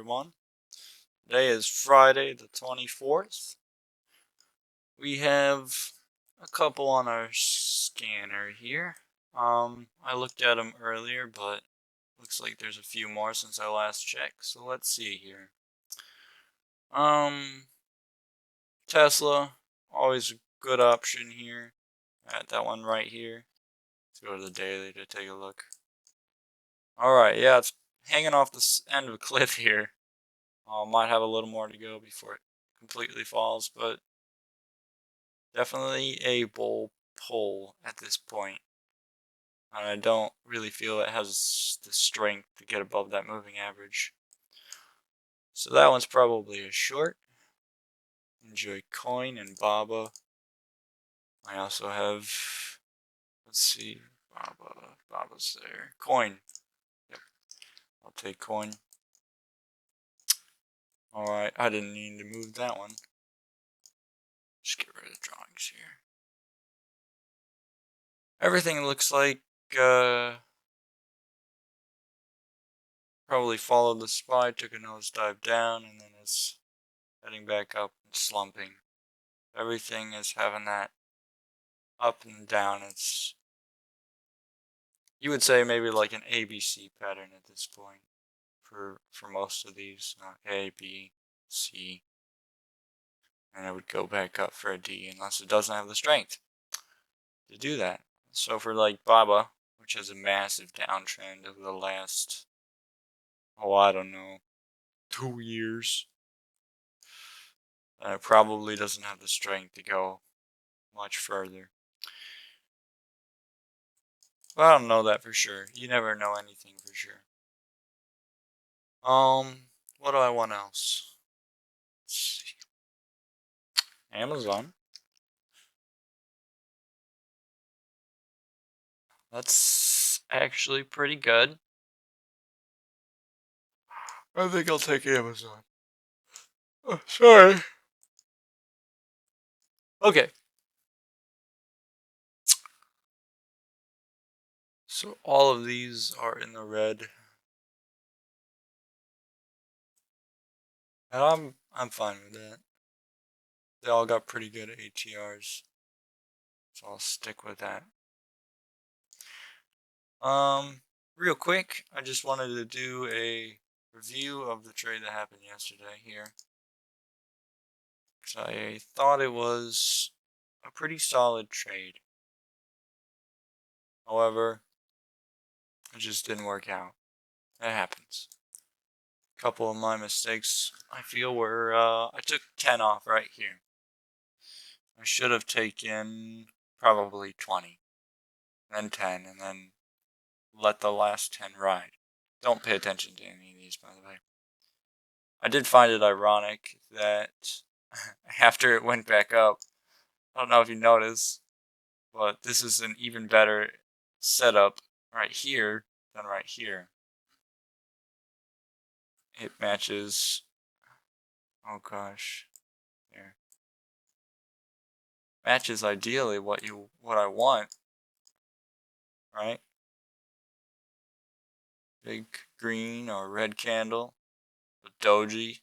everyone. Today is Friday the 24th. We have a couple on our scanner here. I looked at them earlier, but looks like there's a few more since I last checked. So let's see here. Tesla, always a good option here. That one right here. Let's go to the daily to take a look. Alright, yeah, it's hanging off the end of a cliff here. Might have a little more to go before it completely falls, but definitely a bull pull at this point. And I don't really feel it has the strength to get above that moving average. So that one's probably a short. Enjoy Coin and Baba. I also have, let's see, Baba's there. Coin. Yep, I'll take Coin. Alright, I didn't need to move that one. Just get rid of drawings here. Everything looks like probably followed the SPY, took a nosedive down, and then is heading back up and slumping. Everything is having that up and down. It's, you would say, maybe like an ABC pattern at this point for most of these. A, B, C, and it would go back up for a D unless it doesn't have the strength to do that. So for like Baba, which has a massive downtrend over the last, I don't know, 2 years, it probably doesn't have the strength to go much further. But I don't know that for sure. You never know anything for sure. What do I want else? Let's see. Amazon. That's actually pretty good. I think I'll take Amazon. Oh, sorry. Okay. So all of these are in the red. And I'm fine with that. They all got pretty good ATRs. So I'll stick with that. Real quick, I just wanted to do a review of the trade that happened yesterday here. Because I thought it was a pretty solid trade. However, it just didn't work out. That happens. A couple of my mistakes, I feel, were, I took 10 off right here. I should have taken probably 20, then 10, and then let the last 10 ride. Don't pay attention to any of these, by the way. I did find it ironic that after it went back up, I don't know if you noticed, but this is an even better setup right here than right here. It matches, oh gosh, here. Matches ideally what I want, right? Big green or red candle, the doji,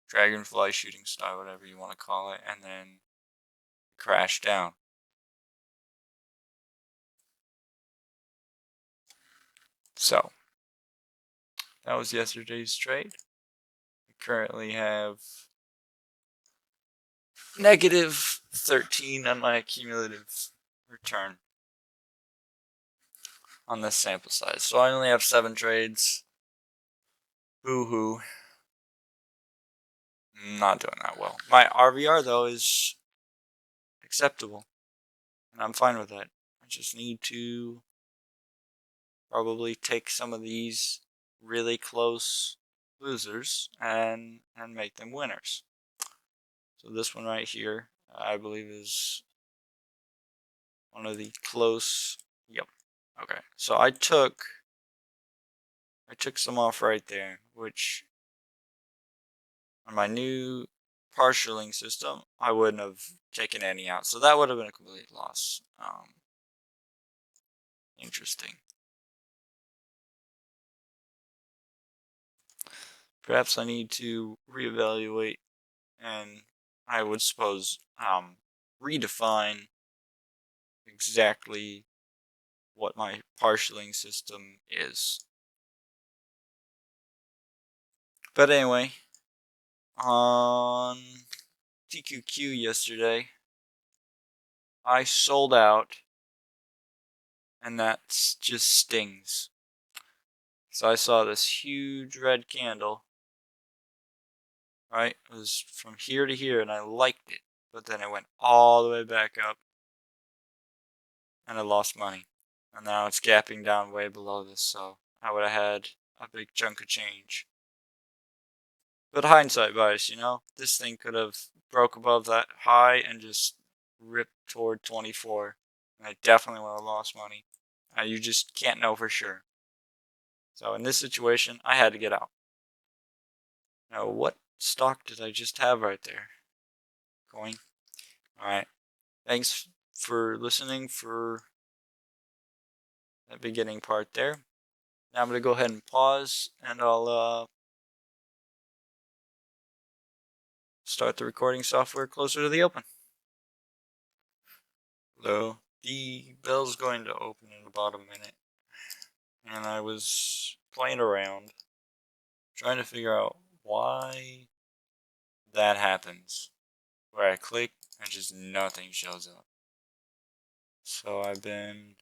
dragonfly shooting star, whatever you want to call it, and then crash down. So that was yesterday's trade. We currently have negative 13 on my cumulative return on this sample size. So I only have 7 trades. Boo-hoo. Not doing that well. My RVR, though, is acceptable. And I'm fine with that. I just need to probably take some of these really close losers and make them winners. So this one right here, I believe, is one of the close. Yep. Okay. So I took some off right there, which on my new partialing system, I wouldn't have taken any out. So that would have been a complete loss. Interesting. perhaps I need to reevaluate, and I would suppose redefine exactly what my partialing system is. But anyway, on TQQ yesterday, I sold out, and that just stings. So I saw this huge red candle, right? It was from here to here, and I liked it, but then it went all the way back up, and I lost money. And now it's gapping down way below this, so I would have had a big chunk of change. But hindsight bias, you know, this thing could have broke above that high and just ripped toward 24. And I definitely would have lost money. You just can't know for sure. So in this situation, I had to get out. Now, what stock did I just have right there? Coin. Alright. Thanks for listening for that beginning part there. Now I'm going to go ahead and pause, and I'll start the recording software closer to the open. Hello. The bell's going to open in about a minute, and I was playing around trying to figure out why that happens, where I click and just nothing shows up. So I think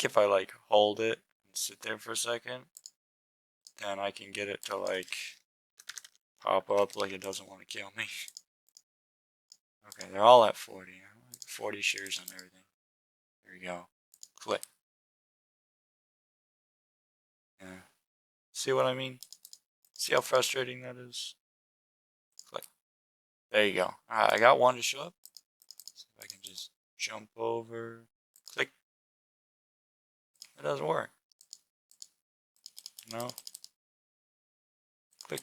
if I like hold it and sit there for a second, then I can get it to like pop up like it doesn't want to kill me. Okay, they're all at 40. 40 shares on everything. There we go. Click. Yeah. See what I mean? See how frustrating that is? Click. There you go. Alright, I got one to show up. See if I can just jump over. Click. It doesn't work. No. Click.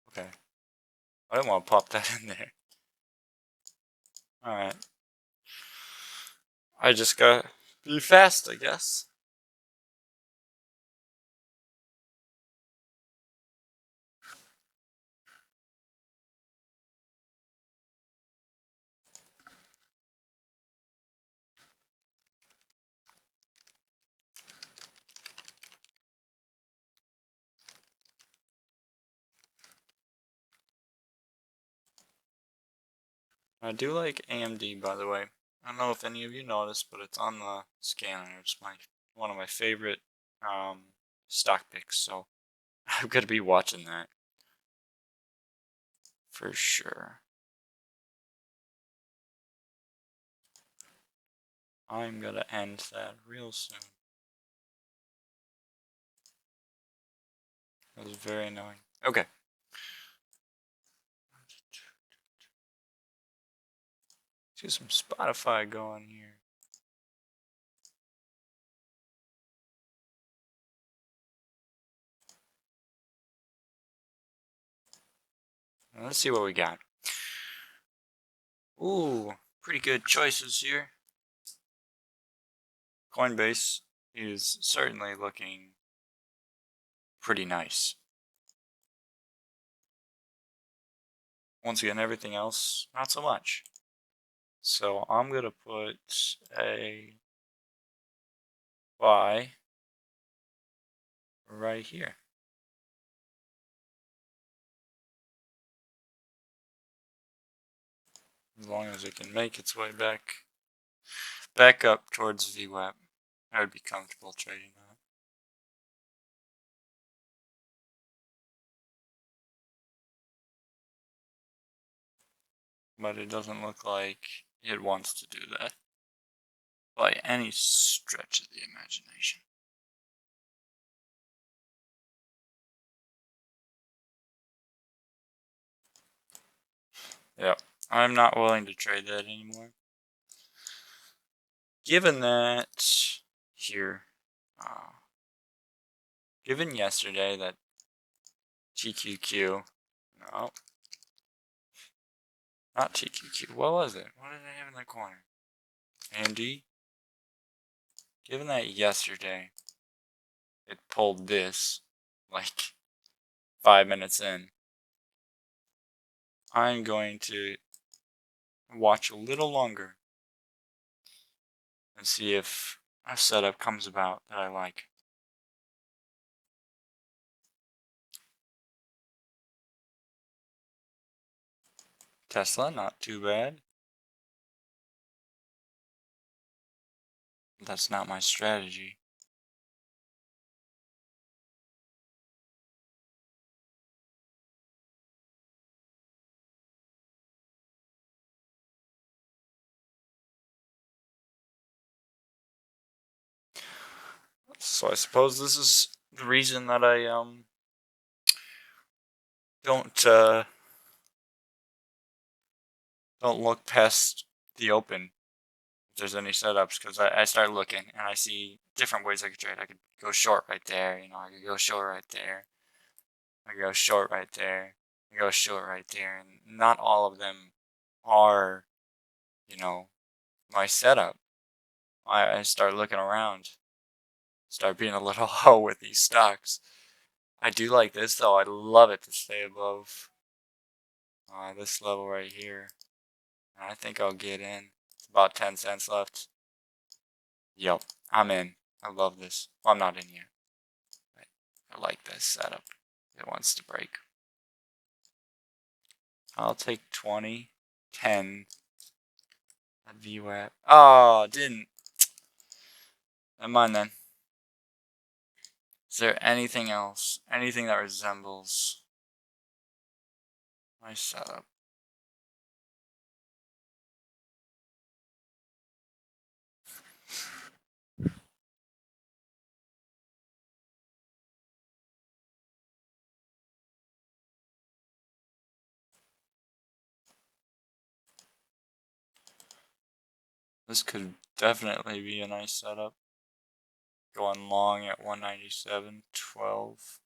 Okay. I didn't want to pop that in there. Alright. I just gotta be fast, I guess. I do like AMD, by the way. I don't know if any of you noticed, but it's on the scanner. It's one of my favorite stock picks, so I'm gonna be watching that for sure. I'm gonna end that real soon. That was very annoying. Okay. Let's get some Spotify going here. Let's see what we got. Ooh, pretty good choices here. Coinbase is certainly looking pretty nice. Once again, everything else, not so much. So I'm going to put a buy right here. As long as it can make its way back up towards VWAP, I would be comfortable trading that. But it doesn't look like it wants to do that by any stretch of the imagination. Yep, I'm not willing to trade that anymore. Given that here, given yesterday that TQQ, no, not TQQ, what was it? What did I have in the corner? AMD? Given that yesterday, it pulled this like 5 minutes in. I'm going to watch a little longer and see if a setup comes about that I like. Tesla, not too bad. That's not my strategy. So I suppose this is the reason that I don't look past the open if there's any setups, because I start looking and I see different ways I could trade. I could go short right there, I could go short right there. I could go short right there. I could go short right there, and not all of them are, my setup. I start looking around, start being a little hoe with these stocks. I do like this though. I love it to stay above this level right here. And I think I'll get in. It's about 10 cents left. Yep, I'm in. I love this. Well, I'm not in yet. But I like this setup. It wants to break. I'll take 20, 10. That VWAP. Oh, didn't. Never mind then. Is there anything else? Anything that resembles my setup? This could definitely be a nice setup. Going long at 197.12.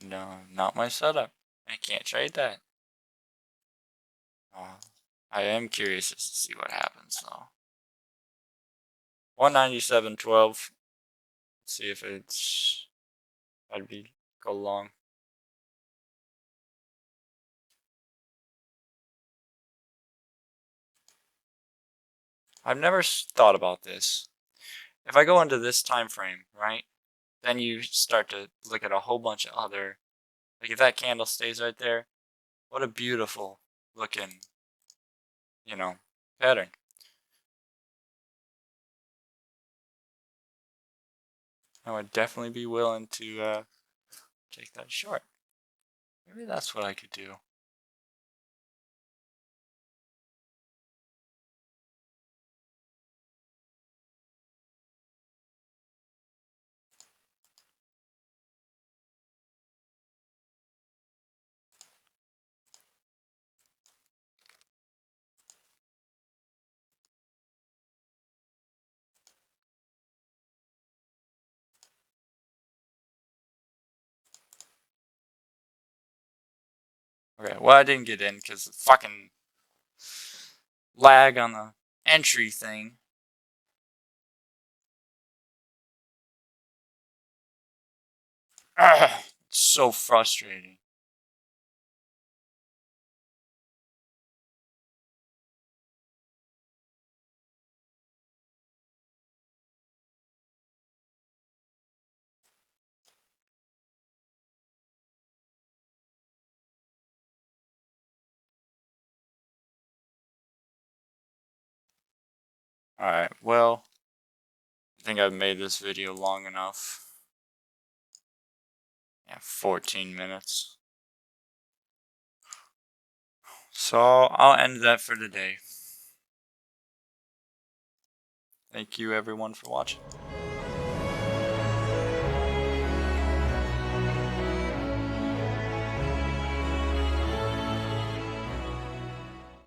No, not my setup. I can't trade that. I am curious just to see what happens though. 197.12. See if it's. I'd be go long. I've never thought about this. If I go into this time frame, right, then you start to look at a whole bunch of other. Like if that candle stays right there, what a beautiful looking, pattern. I would definitely be willing to take that short. Maybe that's what I could do. Okay, well I didn't get in because the fucking lag on the entry thing. Ugh, it's so frustrating. Alright, well, I think I've made this video long enough. Yeah, 14 minutes. So I'll end that for today. Thank you everyone for watching.